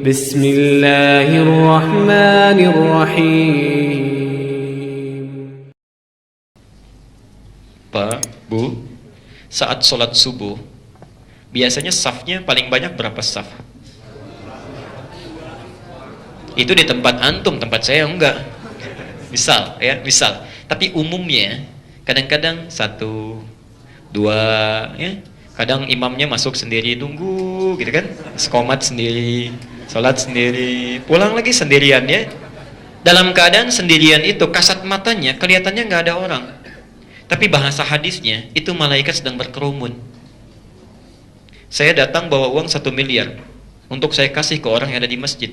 Bismillahirrahmanirrahim. Pak, Bu, saat sholat subuh, biasanya safnya paling banyak berapa saf? Itu di tempat antum, tempat saya enggak. Misal, ya, misal. Tapi umumnya, kadang-kadang 1, 2, ya. Kadang imamnya masuk sendiri, tunggu, gitu kan? Sekomat sendiri, sholat sendiri, pulang lagi sendirian, ya. Dalam keadaan sendirian itu, kasat matanya, kelihatannya nggak ada orang. Tapi bahasa hadisnya, itu malaikat sedang berkerumun. Saya datang bawa uang 1 miliar untuk saya kasih ke orang yang ada di masjid.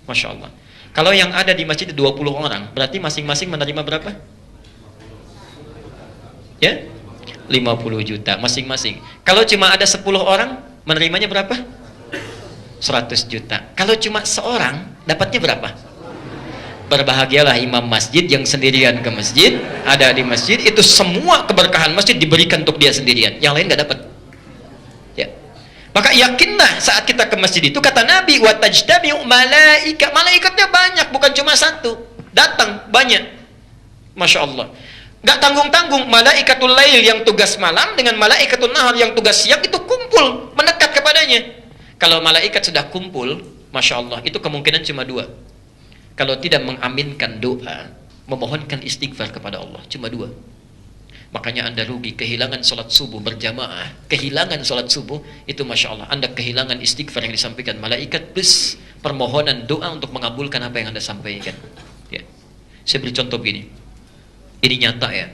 Masya Allah. Kalau yang ada di masjid 20 orang, berarti masing-masing menerima berapa? Ya? 50 juta masing-masing. Kalau cuma ada 10 orang, menerimanya berapa? 100 juta. Kalau cuma seorang, dapatnya berapa? Berbahagialah imam masjid yang sendirian ke masjid, ada di masjid, itu semua keberkahan masjid diberikan untuk dia sendirian. Yang lain gak dapat. Ya. Maka yakinlah saat kita ke masjid itu, kata Nabi, wa tajtami'u malaika. Malaikatnya banyak, bukan cuma satu. Datang banyak. Masya Allah. Gak tanggung-tanggung, malaikatul lail yang tugas malam dengan malaikatul nahar yang tugas siang itu kumpul, mendekat kepadanya. Kalau malaikat sudah kumpul, Masya Allah, itu kemungkinan cuma 2. Kalau tidak mengaminkan doa, memohonkan istighfar kepada Allah, cuma 2. Makanya Anda rugi, kehilangan sholat subuh berjamaah, kehilangan sholat subuh, itu Masya Allah, Anda kehilangan istighfar yang disampaikan malaikat, plus permohonan doa untuk mengabulkan apa yang Anda sampaikan. Ya. Saya beri contoh begini. Ini nyata ya.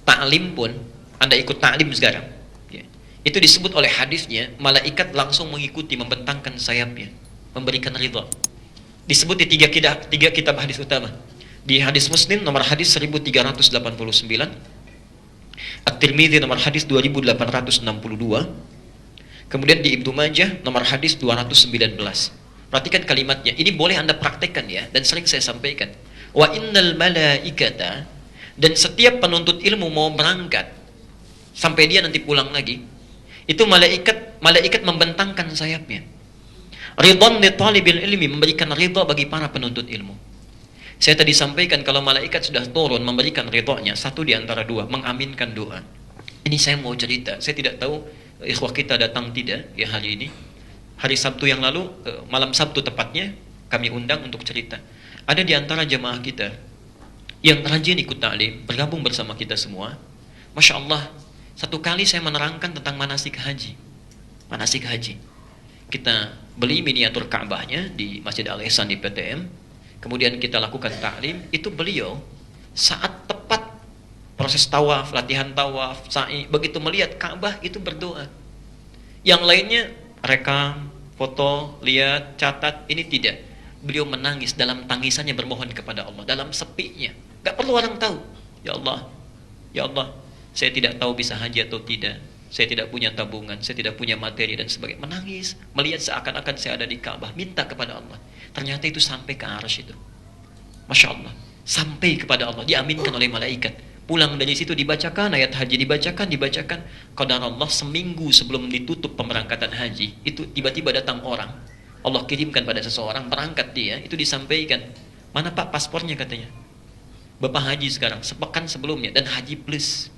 Ta'lim pun, Anda ikut ta'lim sekarang, ya. Itu disebut oleh hadisnya, malaikat langsung mengikuti, membentangkan sayapnya, memberikan ridha. Disebut di 3 kitab hadis utama. Di hadis Muslim nomor hadis 1389, At-Tirmidzi nomor hadis 2862, kemudian di Ibnu Majah nomor hadis 219. Perhatikan kalimatnya. Ini boleh Anda praktekkan ya, dan sering saya sampaikan. Wa innal malaikata, dan setiap penuntut ilmu mau berangkat sampai dia nanti pulang lagi, itu malaikat membentangkan sayapnya. Ridwan li talibil ilmi, memberikan ridha bagi para penuntut ilmu. Saya tadi sampaikan kalau malaikat sudah turun memberikan ridhonya, 1 di antara 2, mengaminkan doa. Ini saya mau cerita, saya tidak tahu ikhwah kita datang tidak ya hari ini. Hari Sabtu yang lalu, malam Sabtu tepatnya, kami undang untuk cerita. Ada di antara jemaah kita yang rajin ikut ta'lim, bergabung bersama kita semua. Masya Allah, 1 kali saya menerangkan tentang manasik haji. Manasik haji. Kita beli miniatur Ka'bahnya di Masjid Al-Ihsan di PTM. Kemudian kita lakukan ta'lim. Itu beliau saat tepat proses tawaf, latihan tawaf, sa'i, begitu melihat Ka'bah itu berdoa. Yang lainnya rekam, foto, lihat, catat, ini tidak. Beliau menangis, dalam tangisannya bermohon kepada Allah, dalam sepinya. Gak perlu orang tahu. Ya Allah, saya tidak tahu bisa haji atau tidak. Saya tidak punya tabungan, saya tidak punya materi dan sebagainya. Menangis, melihat seakan-akan saya ada di Ka'bah, minta kepada Allah. Ternyata itu sampai ke arsy itu. Masya Allah, sampai kepada Allah, diaminkan oleh malaikat. Pulang dari situ dibacakan ayat haji, dibacakan. Qadar Allah, seminggu sebelum ditutup pemberangkatan haji, itu tiba-tiba datang orang. Allah kirimkan pada seseorang, berangkat dia, itu disampaikan. Mana Pak paspornya katanya? Bapak haji sekarang, sepekan sebelumnya, dan haji plus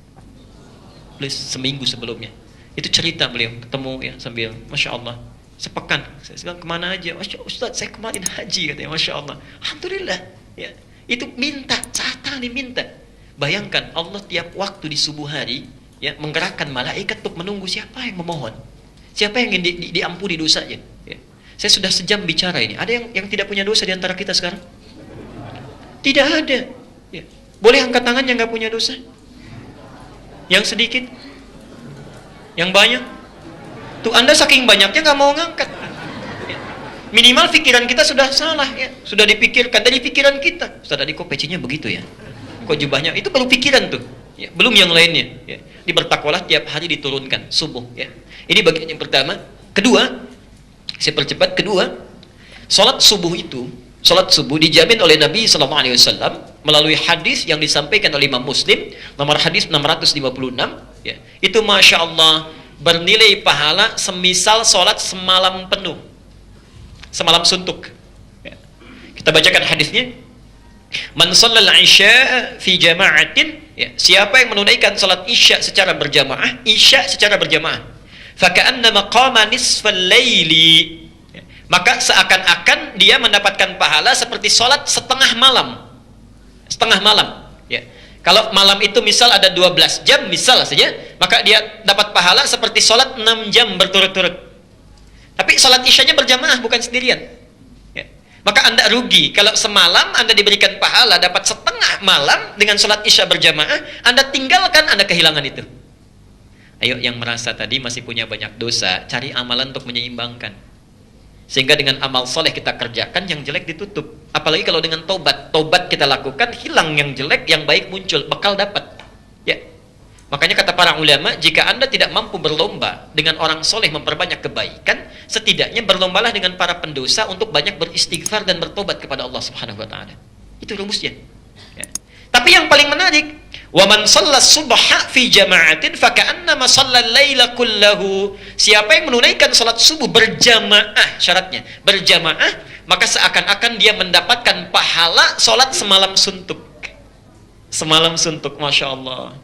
seminggu sebelumnya. Itu cerita beliau, ketemu ya sambil, Masya Allah, sepekan. Saya bilang, kemana aja? Masya Allah, Ustaz, saya kemarin haji katanya, Masya Allah. Alhamdulillah. Ya. Itu minta, saat ini minta. Bayangkan, Allah tiap waktu di subuh hari, ya, menggerakkan malaikat untuk menunggu siapa yang memohon. Siapa yang ingin diampuni dosanya. Ya. Saya sudah sejam bicara ini. Ada yang tidak punya dosa di antara kita sekarang? Tidak ada. Ya. Boleh angkat tangan yang nggak punya dosa? Yang sedikit? Yang banyak? Tuh Anda saking banyaknya nggak mau ngangkat. Ya. Minimal pikiran kita sudah salah ya. Sudah dipikirkan dari pikiran kita. Ustaz tadi kok pecinya begitu ya? Kok jubahnya? Itu baru pikiran tuh. Ya. Belum yang lainnya. Ya. Bertakwalah tiap hari diturunkan subuh. Ya. Ini bagian yang pertama. Kedua, saya percepat. Kedua, sholat subuh dijamin oleh Nabi SAW melalui hadis yang disampaikan oleh Imam Muslim nomor hadis 656 ya. Itu Masya Allah bernilai pahala semisal sholat semalam penuh. semalam suntuk. Ya. Kita bacakan hadisnya. Man shallal isya fi jama'atin, ya, siapa yang menunaikan salat isya secara berjamaah, faka'annama qama nisfal laili, ya, maka seakan-akan dia mendapatkan pahala seperti salat setengah malam. Ya. Kalau malam itu misal ada 12 jam misal saja, maka dia dapat pahala seperti salat 6 jam berturut-turut. Tapi salat isyanya berjamaah, bukan sendirian. Maka Anda rugi kalau semalam Anda diberikan pahala dapat setengah malam dengan sholat isya berjamaah, Anda tinggalkan, Anda kehilangan itu. Ayo, yang merasa tadi masih punya banyak dosa, cari amalan untuk menyeimbangkan. Sehingga dengan amal soleh kita kerjakan, yang jelek ditutup. Apalagi kalau dengan tobat kita lakukan, hilang yang jelek, yang baik muncul, bakal dapat. Ya. Makanya kata para ulama, jika Anda tidak mampu berlomba dengan orang soleh memperbanyak kebaikan, setidaknya berlombalah dengan para pendosa untuk banyak beristighfar dan bertobat kepada Allah Subhanahu wa taala. Itu rumusnya. Ya. Tapi yang paling menarik, wa man shallas subha fi jama'atin faka'annama shallal laila kullahu. Siapa yang menunaikan salat subuh berjamaah, syaratnya berjamaah, maka seakan-akan dia mendapatkan pahala salat semalam suntuk. Semalam suntuk, Masya Allah.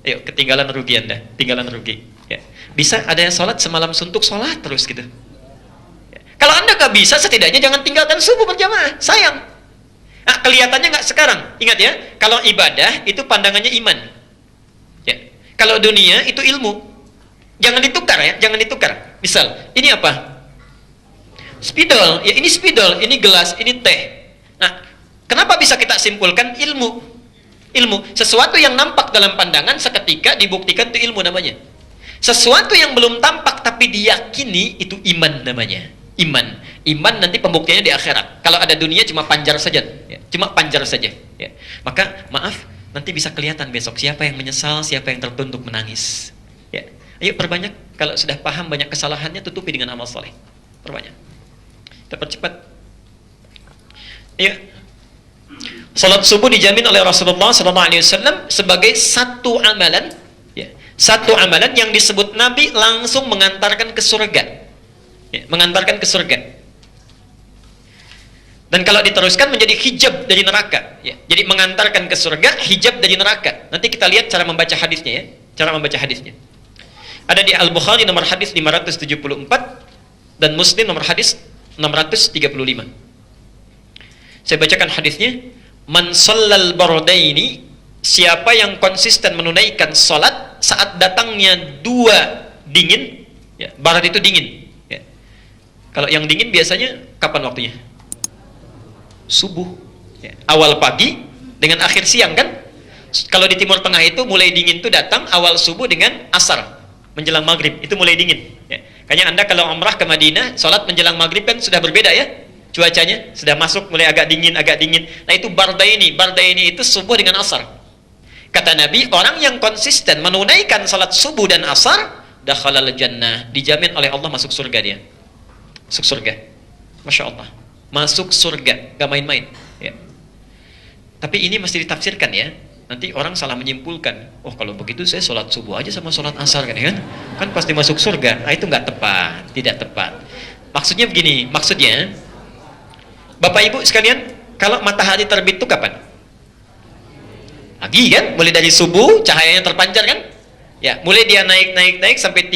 Ayo, ketinggalan rugi Anda, tinggalan rugi. Ya. Bisa ada yang sholat semalam suntuk, sholat terus gitu. Ya. Kalau Anda gak bisa, setidaknya jangan tinggalkan subuh berjamaah, sayang. Nah, kelihatannya nggak sekarang. Ingat ya, kalau ibadah itu pandangannya iman. Ya. Kalau dunia itu ilmu. Jangan ditukar ya, jangan ditukar. Misal, ini apa? Spidol, ya ini spidol, ini gelas, ini teh. Nah, kenapa bisa kita simpulkan ilmu? Ilmu, sesuatu yang nampak dalam pandangan seketika dibuktikan itu ilmu namanya. Sesuatu yang belum tampak tapi diyakini itu iman namanya. Iman nanti pembuktiannya di akhirat. Kalau ada dunia cuma panjar saja, ya. Cuma panjar saja. Ya. Maka maaf, nanti bisa kelihatan besok siapa yang menyesal, siapa yang tertunduk menangis. Ya. Ayo perbanyak, kalau sudah paham banyak kesalahannya, tutupi dengan amal soleh. Perbanyak. Kita percepat. Ayo. Salat subuh dijamin oleh Rasulullah SAW sebagai satu amalan, ya, satu amalan yang disebut Nabi langsung mengantarkan ke surga, ya, mengantarkan ke surga. Dan kalau diteruskan menjadi hijab dari neraka, ya. Jadi mengantarkan ke surga, hijab dari neraka. Nanti kita lihat cara membaca hadisnya, ya, cara membaca hadisnya. Ada di Al-Bukhari nomor hadis 574 dan Muslim nomor hadis 635. Saya bacakan hadisnya. Man shallal bardaini, siapa yang konsisten menunaikan salat saat datangnya dua dingin, ya, barat itu dingin, ya. Kalau yang dingin biasanya kapan waktunya? Subuh, ya. Awal pagi dengan akhir siang kan? Kalau di Timur Tengah itu mulai dingin itu datang awal subuh dengan asar menjelang maghrib, itu mulai dingin, ya. Kayaknya Anda kalau umrah ke Madinah, salat menjelang maghrib kan sudah berbeda ya. Cuacanya sudah masuk mulai agak dingin. Nah itu bardaini itu subuh dengan asar. Kata Nabi, orang yang konsisten menunaikan salat subuh dan asar, dakhalal jannah, dijamin oleh Allah masuk surga dia. Masuk surga. Masya Allah. Masuk surga, gak main-main. Ya. Tapi ini mesti ditafsirkan ya. Nanti orang salah menyimpulkan, oh kalau begitu saya salat subuh aja sama salat asar kan pasti masuk surga. Nah itu nggak tepat, tidak tepat. Maksudnya begini, Bapak Ibu sekalian, kalau matahari terbit itu kapan? Pagi kan? Mulai dari subuh cahayanya terpancar kan? Ya, mulai dia naik sampai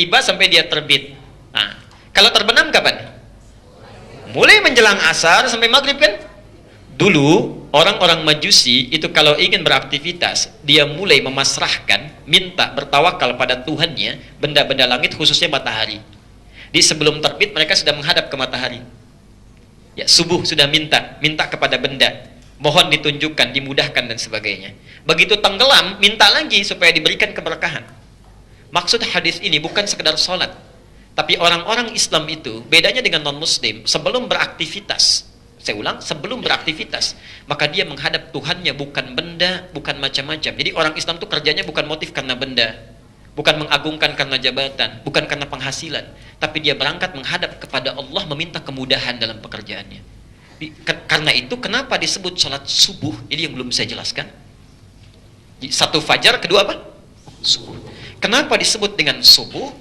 dia terbit. Nah, kalau terbenam kapan? Mulai menjelang asar sampai maghrib kan? Dulu orang-orang Majusi itu kalau ingin beraktivitas, dia mulai memasrahkan, minta bertawakal pada Tuhannya, benda-benda langit khususnya matahari. Di sebelum terbit mereka sudah menghadap ke matahari. Ya, subuh sudah minta kepada benda, mohon ditunjukkan, dimudahkan dan sebagainya. Begitu tenggelam, minta lagi supaya diberikan keberkahan. Maksud hadis ini bukan sekedar sholat, tapi orang-orang Islam itu bedanya dengan non-Muslim. Sebelum beraktivitas, saya ulang, sebelum beraktivitas, maka dia menghadap Tuhannya, bukan benda, bukan macam-macam. Jadi orang Islam itu kerjanya bukan motif karena benda, bukan mengagungkan karena jabatan, bukan karena penghasilan, tapi dia berangkat menghadap kepada Allah, meminta kemudahan dalam pekerjaannya. Karena itu kenapa disebut salat subuh? Ini yang belum saya jelaskan. Satu fajar, kedua apa? Subuh. Kenapa disebut dengan subuh?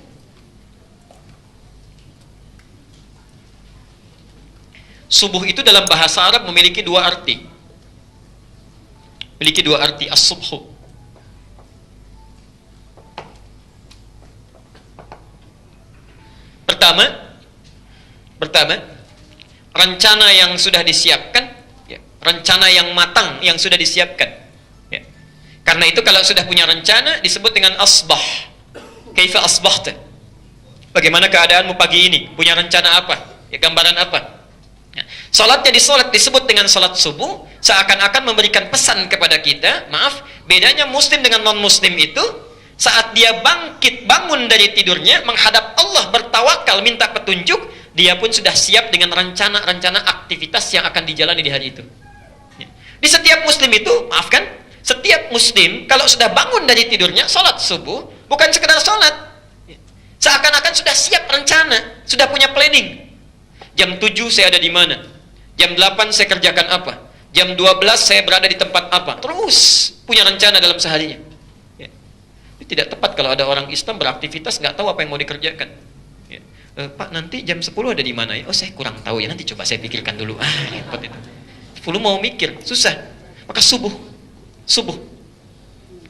Subuh itu dalam bahasa Arab memiliki dua arti. Memiliki dua arti, as-subhu. Pertama, rencana yang sudah disiapkan, ya, rencana yang matang yang sudah disiapkan. Ya. Karena itu kalau sudah punya rencana disebut dengan asbah. Kaifa asbahta? Bagaimana keadaanmu pagi ini? Punya rencana apa? Ya, gambaran apa? Ya. Salatnya disebut dengan salat subuh, seakan-akan memberikan pesan kepada kita. Maaf, bedanya muslim dengan non-muslim itu, saat dia bangkit, bangun dari tidurnya, menghadap Allah, bertawakal, minta petunjuk, dia pun sudah siap dengan rencana-rencana aktivitas yang akan dijalani di hari itu. Ya. Di setiap muslim itu, maafkan, setiap muslim kalau sudah bangun dari tidurnya, salat subuh, bukan sekedar salat. Ya. Seakan-akan sudah siap rencana, sudah punya planning. Jam 7 saya ada di mana? Jam 8 saya kerjakan apa? Jam 12 saya berada di tempat apa? Terus punya rencana dalam seharinya. Tidak tepat kalau ada orang Islam beraktivitas nggak tahu apa yang mau dikerjakan. Ya. Pak, nanti jam 10 ada di mana ya? Oh, saya kurang tahu ya, nanti coba saya pikirkan dulu. Repot itu. 10 mau mikir, susah. Maka subuh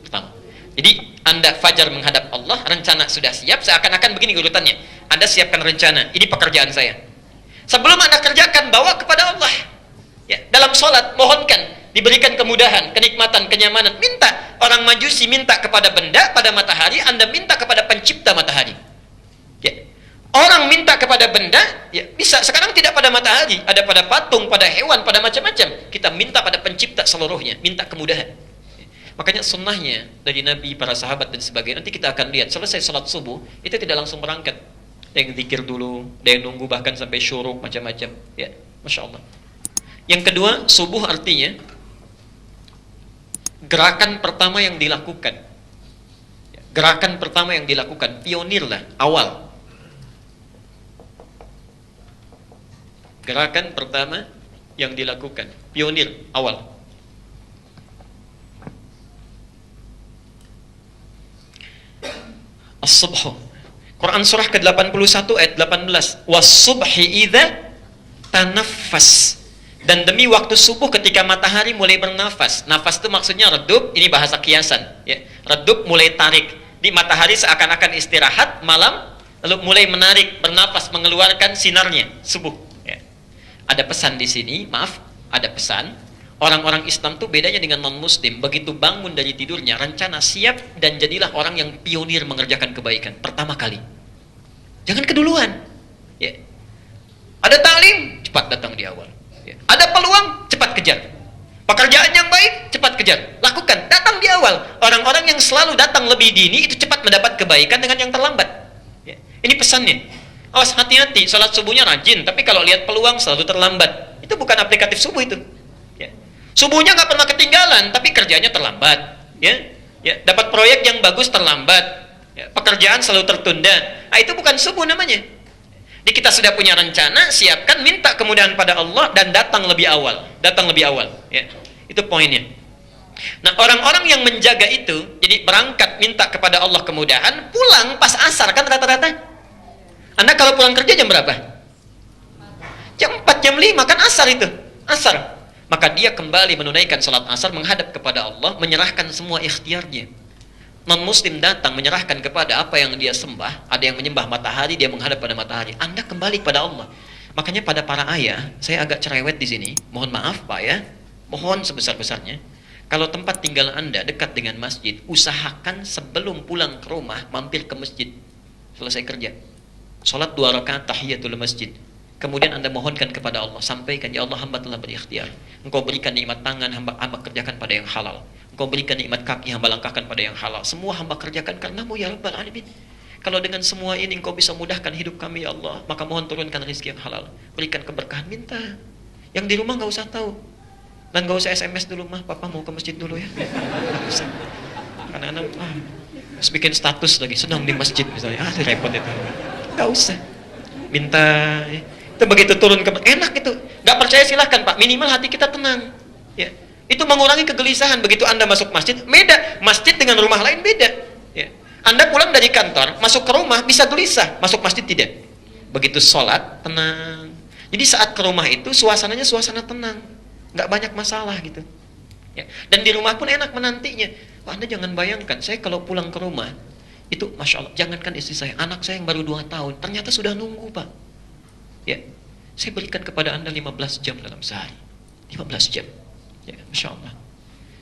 pertama. Jadi Anda fajar menghadap Allah, rencana sudah siap, seakan-akan begini urutannya. Anda siapkan rencana, ini pekerjaan saya. Sebelum Anda kerjakan, bawa kepada Allah. Ya, dalam sholat mohonkan diberikan kemudahan, kenikmatan, kenyamanan. Minta. Orang Majusi minta kepada benda, pada matahari, Anda minta kepada pencipta matahari. Ya. Orang minta kepada benda, ya bisa. Sekarang tidak pada matahari, ada pada patung, pada hewan, pada macam-macam. Kita minta pada pencipta seluruhnya, minta kemudahan. Ya. Makanya sunnahnya dari Nabi, para sahabat dan sebagainya. Nanti kita akan lihat, selesai salat subuh, itu tidak langsung berangkat. Ada yang zikir dulu, ada yang nunggu bahkan sampai syuruk, macam-macam. Ya, Masya Allah. Yang kedua, subuh artinya gerakan pertama yang dilakukan. Gerakan pertama yang dilakukan, pionir lah, awal. Gerakan pertama yang dilakukan, pionir, awal. As-subhu. Quran surah ke-81 ayat 18. Was-subhi idza tanaffas. Dan demi waktu subuh ketika matahari mulai bernafas. Nafas itu maksudnya redup, ini bahasa kiasan. Ya. Redup mulai tarik. Di matahari seakan-akan istirahat malam, lalu mulai menarik, bernafas, mengeluarkan sinarnya, subuh. Ya. Ada pesan di sini, maaf, ada pesan. Orang-orang Islam tuh bedanya dengan non-muslim. Begitu bangun dari tidurnya, rencana siap, dan jadilah orang yang pionir mengerjakan kebaikan. Pertama kali. Jangan keduluan. Ya. Ada taklim, cepat datang di awal. Ada peluang, cepat kejar. Pekerjaan yang baik, cepat kejar. Lakukan, datang di awal. Orang-orang yang selalu datang lebih dini itu cepat mendapat kebaikan dengan yang terlambat. Ya. Ini pesannya. Awas, hati-hati, salat subuhnya rajin, tapi kalau lihat peluang selalu terlambat. Itu bukan aplikatif subuh itu. Ya. Subuhnya nggak pernah ketinggalan, tapi kerjanya terlambat. Ya. Ya. Dapat proyek yang bagus terlambat. Ya. Pekerjaan selalu tertunda. Nah, itu bukan subuh namanya. Jadi kita sudah punya rencana, siapkan, minta kemudahan pada Allah, dan datang lebih awal. Datang lebih awal. Ya. Itu poinnya. Nah, orang-orang yang menjaga itu, jadi berangkat minta kepada Allah kemudahan, pulang pas asar, kan rata-rata. Anda kalau pulang kerja jam berapa? Jam 4, jam 5, kan asar itu. Asar. Maka dia kembali menunaikan salat asar, menghadap kepada Allah, menyerahkan semua ikhtiarnya. Non-muslim datang menyerahkan kepada apa yang dia sembah. Ada yang menyembah matahari, dia menghadap pada matahari. Anda kembali kepada Allah. Makanya pada para ayah, saya agak cerewet di sini. Mohon maaf Pak ya. Mohon sebesar-besarnya. Kalau tempat tinggal Anda dekat dengan masjid, usahakan sebelum pulang ke rumah mampir ke masjid. Selesai kerja, sholat 2 rakaat tahiyatul masjid. Kemudian Anda mohonkan kepada Allah, sampaikan, ya Allah, hamba telah berikhtiar. Engkau berikan nikmat tangan, hamba kerjakan pada yang halal. Engkau berikan nikmat kaki, hamba langkahkan pada yang halal. Semua hamba kerjakan karenamu ya Rabbal Alamin. Kalau dengan semua ini engkau bisa mudahkan hidup kami ya Allah, maka mohon turunkan rezeki yang halal. Berikan keberkahan, minta. Yang di rumah gak usah tahu. Dan gak usah SMS dulu, mah papa mau ke masjid dulu ya. Karena anak harus bikin status lagi, sedang di masjid misalnya. Repot itu. Gak usah. Minta. Itu begitu turun ke enak itu. Gak percaya silahkan Pak, minimal hati kita tenang. Ya. Itu mengurangi kegelisahan. Begitu Anda masuk masjid, beda. Masjid dengan rumah lain beda. Ya. Anda pulang dari kantor, masuk ke rumah bisa gelisah, masuk masjid tidak. Begitu sholat, tenang. Jadi saat ke rumah itu suasananya suasana tenang, nggak banyak masalah gitu. Ya. Dan di rumah pun enak menantinya. Wah, Anda jangan bayangkan, saya kalau pulang ke rumah itu, Masya Allah, jangankan istri saya, anak saya yang baru 2 tahun, ternyata sudah nunggu Pak. Ya, saya berikan kepada Anda 15 jam dalam sehari. 15 jam. Ya, Masya Allah.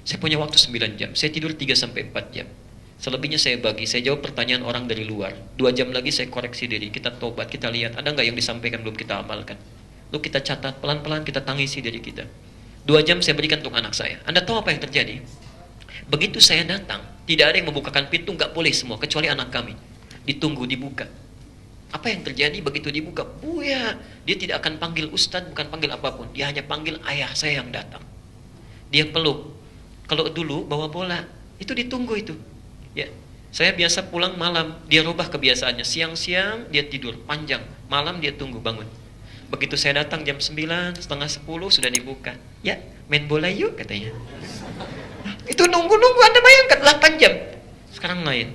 Saya punya waktu 9 jam, saya tidur 3-4 jam. Selebihnya saya bagi, saya jawab pertanyaan orang dari luar. 2 jam lagi saya koreksi diri, kita tobat, kita lihat, ada nggak yang disampaikan belum kita amalkan. Lalu kita catat, pelan-pelan kita tangisi diri kita. 2 jam saya berikan untuk anak saya. Anda tahu apa yang terjadi? Begitu saya datang, tidak ada yang membukakan pintu, nggak boleh semua, kecuali anak kami. Ditunggu, dibuka. Apa yang terjadi begitu dibuka? Buya, dia tidak akan panggil ustadz, bukan panggil apapun. Dia hanya panggil ayah saya yang datang. Dia peluk. Kalau dulu bawa bola, itu ditunggu itu. Ya, saya biasa pulang malam, dia rubah kebiasaannya. Siang-siang dia tidur panjang, malam dia tunggu bangun. Begitu saya datang jam 9, setengah 10 sudah dibuka. Ya, main bola yuk katanya. Itu nunggu-nunggu, Anda bayangkan 8 jam. Sekarang lain.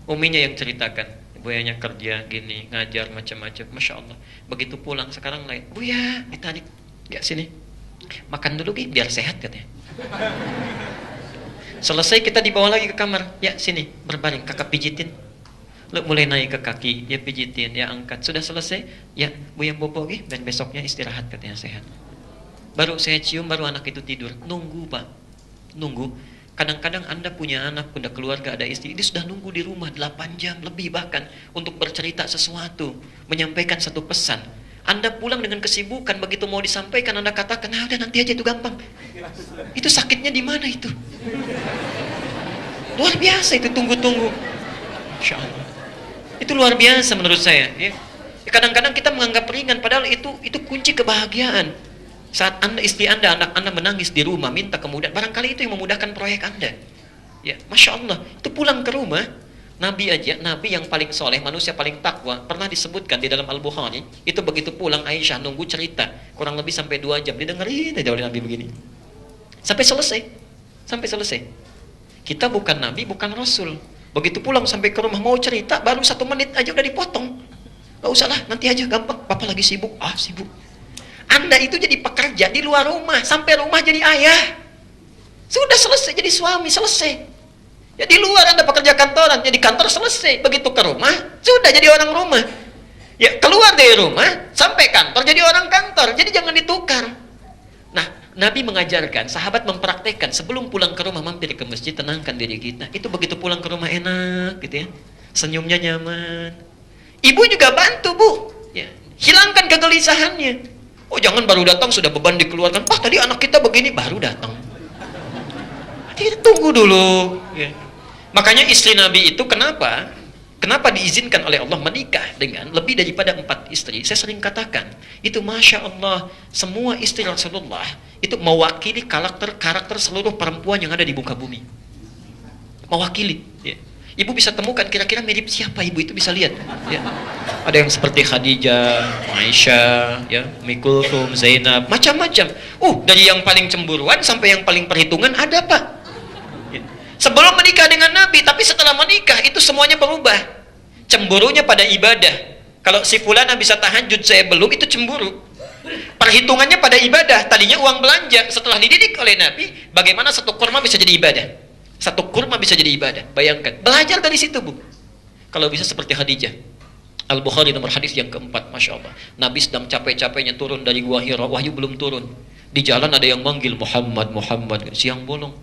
Uminya yang ceritakan, Buyanya kerja gini, ngajar macam-macam, Masya Allah. Begitu pulang sekarang lain. Buya, ditarik. Ya sini. Makan dulu biar sehat katanya. Selesai kita dibawa lagi ke kamar. Ya sini, berbaring, kakak pijitin. Lalu mulai naik ke kaki, dia pijitin, dia angkat. Sudah selesai, ya Buya bobo dan besoknya istirahat katanya sehat. Baru saya cium, baru anak itu tidur. Nunggu Pak, nunggu. Kadang-kadang Anda punya anak, punya keluarga, ada istri, dia sudah nunggu di rumah 8 jam lebih bahkan untuk bercerita sesuatu, menyampaikan satu pesan. Anda pulang dengan kesibukan, begitu mau disampaikan Anda katakan, udah nanti aja, itu gampang. Itu sakitnya di mana itu? Luar biasa itu tunggu-tunggu. Insya Allah. Itu luar biasa menurut saya. Ya. Kadang-kadang kita menganggap ringan, padahal itu kunci kebahagiaan. Saat Anda, istri Anda, anak Anda menangis di rumah, minta kemudahan, barangkali itu yang memudahkan proyek Anda. Ya, Masya Allah, itu pulang ke rumah, Nabi aja, Nabi yang paling soleh, manusia paling takwa, pernah disebutkan di dalam Al-Bukhari, itu begitu pulang Aisyah nunggu cerita, kurang lebih sampai 2 jam, didengerin aja oleh Nabi begini. Sampai selesai. Kita bukan Nabi, bukan Rasul. Begitu pulang sampai ke rumah, mau cerita, baru 1 menit aja udah dipotong. Gak usah lah, nanti aja, gampang, Papa lagi sibuk. Sibuk. Anda itu jadi pekerja di luar rumah, sampai rumah jadi ayah. Sudah selesai jadi suami, selesai. Ya di luar Anda pekerja kantoran, jadi kantor selesai. Begitu ke rumah, sudah jadi orang rumah. Ya keluar dari rumah, sampai kantor jadi orang kantor. Jadi jangan ditukar. Nah, Nabi mengajarkan, sahabat mempraktekkan, sebelum pulang ke rumah mampir ke masjid, tenangkan diri kita. Itu begitu pulang ke rumah enak gitu ya. Senyumnya nyaman. Ibu juga bantu, Bu. Ya, hilangkan kegelisahannya. Oh jangan baru datang sudah beban dikeluarkan. Pak tadi anak kita begini, baru datang. Tunggu dulu. Ya. Makanya istri Nabi itu kenapa diizinkan oleh Allah menikah dengan lebih daripada 4 istri? Saya sering katakan, itu Masya Allah, semua istri Rasulullah itu mewakili karakter seluruh perempuan yang ada di muka bumi. Mewakili. Ya. Ibu bisa temukan kira-kira mirip siapa, ibu itu bisa lihat. Ya. Ada yang seperti Khadijah, Aisyah, ya, Ummi Kulthum, Zainab, macam-macam. Dari yang paling cemburuan sampai yang paling perhitungan ada Pak. Ya. Sebelum menikah dengan Nabi, tapi setelah menikah itu semuanya berubah. Cemburunya pada ibadah. Kalau si fulana bisa tahajud, saya belum, itu cemburu. Perhitungannya pada ibadah. Tadinya uang belanja, setelah dididik oleh Nabi, bagaimana satu kurma bisa jadi ibadah. Satu kurma bisa jadi ibadah. Bayangkan, belajar dari situ Bu. Kalau bisa seperti Khadijah. Al-Bukhari nomor hadis yang keempat, Masya Allah. Nabi sedang capek-capeknya turun dari Gua Hira, wahyu belum turun. Di jalan ada yang manggil Muhammad, siang bolong.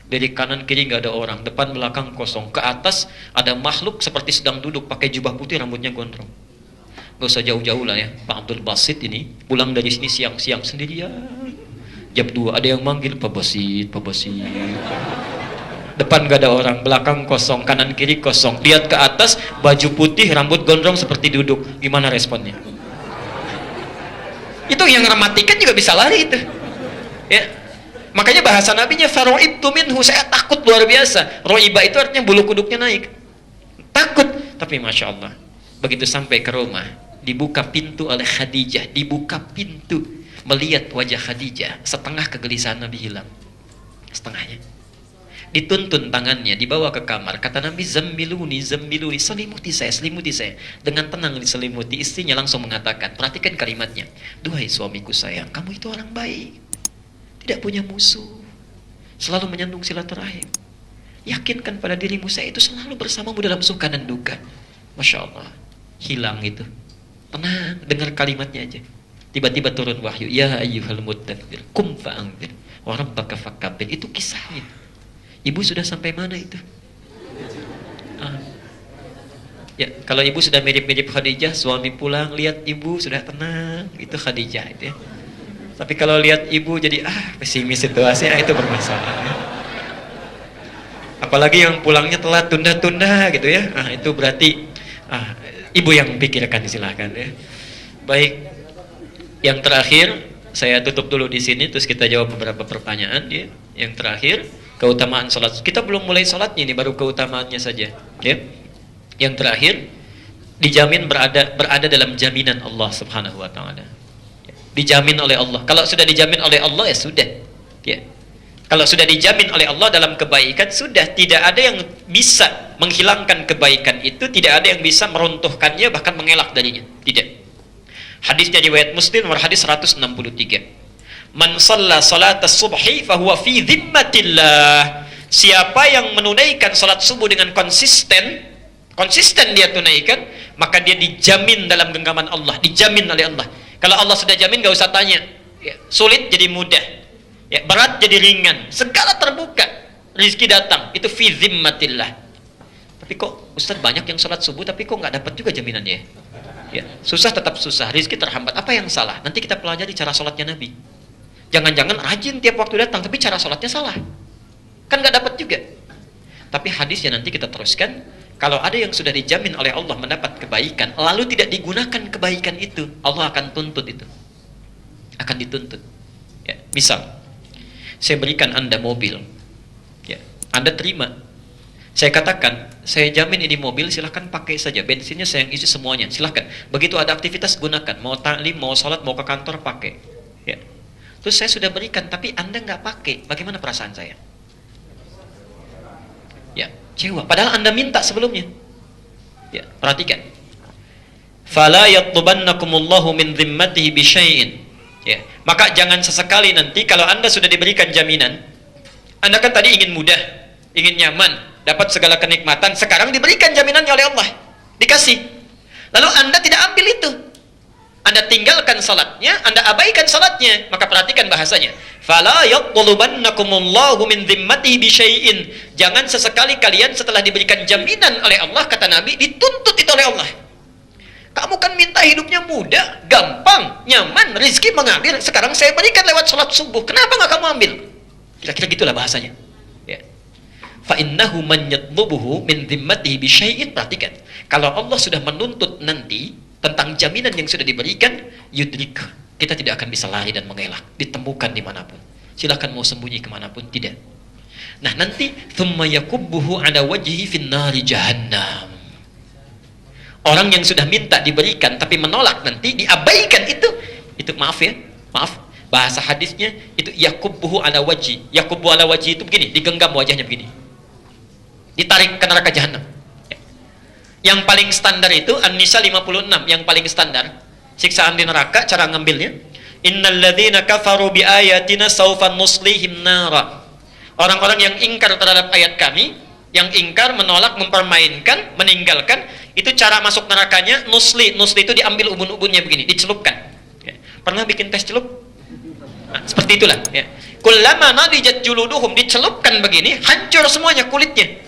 Dari kanan kiri nggak ada orang, depan belakang kosong. Ke atas ada makhluk seperti sedang duduk, pakai jubah putih, rambutnya gondrong. Gak usah jauh-jauh lah ya. Pak Abdul Basit ini pulang dari sini siang-siang sendirian. Jam 2 ada yang manggil Pak Basit. Depan gak ada orang, belakang kosong, kanan kiri kosong. Lihat ke atas, baju putih, rambut gondrong seperti duduk. Gimana responnya? Itu yang ramatikan juga bisa lari itu. Ya. Makanya bahasa nabinya faro'ibtu minhu, saya takut luar biasa. Ro'iba itu artinya bulu kuduknya naik. Takut, tapi Masya Allah. Begitu sampai ke rumah, dibuka pintu oleh Khadijah, dibuka pintu, melihat wajah Khadijah, setengah kegelisahan Nabi hilang. Setengahnya. Dituntun tangannya, dibawa ke kamar. Kata Nabi, zammiluni, zammiluni, selimuti saya, selimuti saya. Dengan tenang diselimuti, istrinya langsung mengatakan, perhatikan kalimatnya, duhai suamiku sayang, kamu itu orang baik, tidak punya musuh, selalu menyandung silaturahim. Yakinkan pada dirimu, saya itu selalu bersamamu dalam suka dan duka. Masya Allah, hilang itu. Tenang, dengar kalimatnya aja. Tiba-tiba turun wahyu, ya ayyuhal muddathir, kum fa'anzir, wa rabbaka fakabbir. Itu kisahnya. Ibu sudah sampai mana itu? Ya, kalau ibu sudah mirip-mirip Khadijah, suami pulang lihat ibu sudah tenang, itu Khadijah itu ya. Tapi kalau lihat ibu jadi pesimis situasinya, itu bermasalah ya. Apalagi yang pulangnya telat, tunda-tunda gitu ya. Itu berarti ibu yang pikirkan, silahkan ya. Baik. Yang terakhir, saya tutup dulu di sini terus kita jawab beberapa pertanyaan ya. Yang terakhir, keutamaan salat. Kita belum mulai salatnya ini, baru keutamaannya saja. Ya. Yang terakhir, dijamin berada dalam jaminan Allah Subhanahu wa taala. Dijamin oleh Allah. Kalau sudah dijamin oleh Allah ya sudah. Ya. Kalau sudah dijamin oleh Allah dalam kebaikan, sudah tidak ada yang bisa menghilangkan kebaikan itu, tidak ada yang bisa meruntuhkannya bahkan mengelak darinya. Tidak. Hadisnya riwayat Muslim nomor hadis 163. Man shalla salatas subhi fahuwa fi dhimmatillah. Siapa yang menunaikan salat subuh dengan konsisten dia tunaikan, maka dia dijamin dalam genggaman Allah, dijamin oleh Allah. Kalau Allah sudah jamin, gak usah tanya. Ya, sulit jadi mudah, ya, berat jadi ringan, segala terbuka, rezeki datang. Itu fi dhimmatillah. Tapi kok Ustaz banyak yang salat subuh tapi kok nggak dapat juga jaminannya? Ya, susah tetap susah, rezeki terhambat. Apa yang salah? Nanti kita pelajari cara salatnya Nabi. Jangan-jangan rajin tiap waktu datang tapi cara salatnya salah, kan nggak dapat juga. Tapi hadisnya nanti kita teruskan. Kalau ada yang sudah dijamin oleh Allah mendapat kebaikan, lalu tidak digunakan kebaikan itu, Allah akan tuntut itu, akan dituntut. Ya, misal saya berikan Anda mobil, ya, Anda terima, saya katakan, saya jamin ini mobil, silahkan pakai saja, bensinnya saya yang isi semuanya, silahkan. Begitu ada aktivitas gunakan, mau ta'lim, mau sholat, mau ke kantor pakai. Ya. Terus saya sudah berikan, tapi Anda nggak pakai, bagaimana perasaan saya? Ya, kecewa. Padahal Anda minta sebelumnya. Ya, perhatikan. Fala yatlubannakumullahu min dhimmatihi bisyai'in. Ya, maka jangan sesekali nanti kalau Anda sudah diberikan jaminan, Anda kan tadi ingin mudah, ingin nyaman, dapat segala kenikmatan, sekarang diberikan jaminannya oleh Allah, dikasih. Lalu Anda tidak ambil itu. Anda tinggalkan salatnya, Anda abaikan salatnya, maka perhatikan bahasanya. Fala yaqulubannakumullahu min dhimmatihi bisyai'in. Jangan sesekali kalian setelah diberikan jaminan oleh Allah, kata Nabi, dituntut itu oleh Allah. Kamu kan minta hidupnya mudah, gampang, nyaman, rezeki mengalir. Sekarang saya berikan lewat salat subuh. Kenapa nggak kamu ambil? Kira-kira gitulah bahasanya. Ya. Fa innahu man yatlubuhu min dhimmatihi bisyai'in. Perhatikan. Kalau Allah sudah menuntut nanti tentang jaminan yang sudah diberikan, yudrik, kita tidak akan bisa lari dan mengelak, ditemukan dimanapun. Silahkan mau sembunyi kemanapun, tidak. Nah nanti thumma yakubbuhu ala wajhihi finnari jahannam. Orang yang sudah minta diberikan tapi menolak, nanti diabaikan itu maaf ya, maaf, bahasa hadisnya itu yakubbuhu ala wajhi. Yakubbu ala wajhi itu begini, digenggam wajahnya begini, ditarik ke neraka jahannam. Yang paling standar itu An-Nisa 56, yang paling standar siksaan di neraka, cara ngambilnya, innalladzina kafaru biayatina sawfa nuslihim nara. Orang-orang yang ingkar terhadap ayat kami, yang ingkar, menolak, mempermainkan, meninggalkan, itu cara masuk nerakanya nusli itu diambil ubun-ubunnya begini, dicelupkan. Ya. Pernah bikin tes celup? Nah, seperti itulah ya. Kullama nadijat juluduhum, dicelupkan begini, hancur semuanya kulitnya,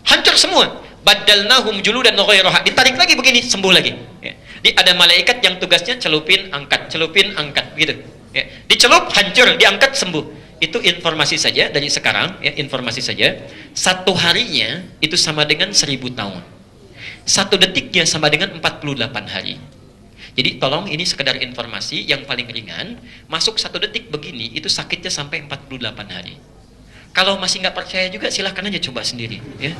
hancur semua. Badalnahum juludan ghairaha, ditarik lagi begini, sembuh lagi. Ya. Ada malaikat yang tugasnya celupin, angkat gitu. Ya. Dicelup, hancur, diangkat, sembuh. Itu informasi saja dari sekarang, ya, informasi saja. Satu harinya itu sama dengan 1000 tahun. Satu detiknya sama dengan 48 hari. Jadi tolong ini sekedar informasi yang paling ringan. Masuk 1 detik begini, itu sakitnya sampai 48 hari. Kalau masih nggak percaya juga silahkan aja coba sendiri. Ya.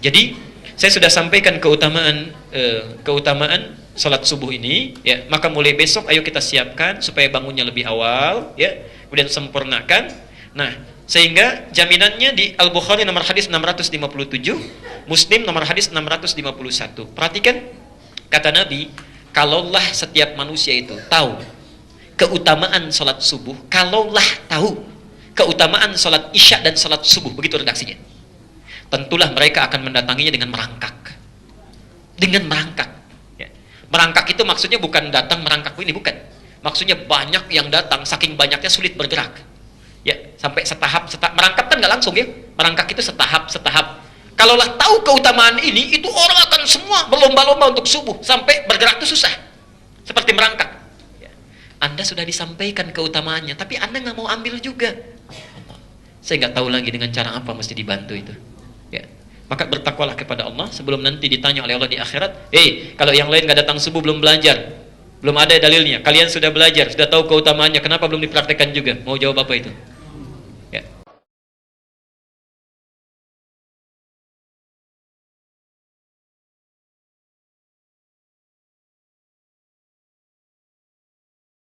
Jadi saya sudah sampaikan keutamaan salat subuh ini, ya. Maka mulai besok ayo kita siapkan supaya bangunnya lebih awal, ya. Kemudian sempurnakan. Nah, Sehingga jaminannya di Al-Bukhari nomor hadis 657, Muslim nomor hadis 651. Perhatikan kata Nabi, kalaulah setiap manusia itu tahu keutamaan salat subuh, kalaulah tahu keutamaan salat isya dan salat subuh, begitu redaksinya, tentulah mereka akan mendatanginya dengan merangkak. Dengan merangkak. Ya. Merangkak itu maksudnya bukan datang merangkak ini, bukan. Maksudnya banyak yang datang, saking banyaknya sulit bergerak. Ya, sampai setahap, merangkak kan nggak langsung ya. Merangkak itu setahap. Kalaulah tahu keutamaan ini, itu orang akan semua berlomba-lomba untuk subuh, sampai bergerak itu susah. Seperti merangkak. Ya. Anda sudah disampaikan keutamaannya, tapi Anda nggak mau ambil juga. Saya nggak tahu lagi dengan cara apa mesti dibantu itu. Ya. Maka bertakwalah kepada Allah sebelum nanti ditanya oleh Allah di akhirat, kalau yang lain nggak datang subuh belum belajar, belum ada dalilnya. Kalian sudah belajar, sudah tahu keutamaannya, kenapa belum dipraktekkan juga? Mau jawab apa itu?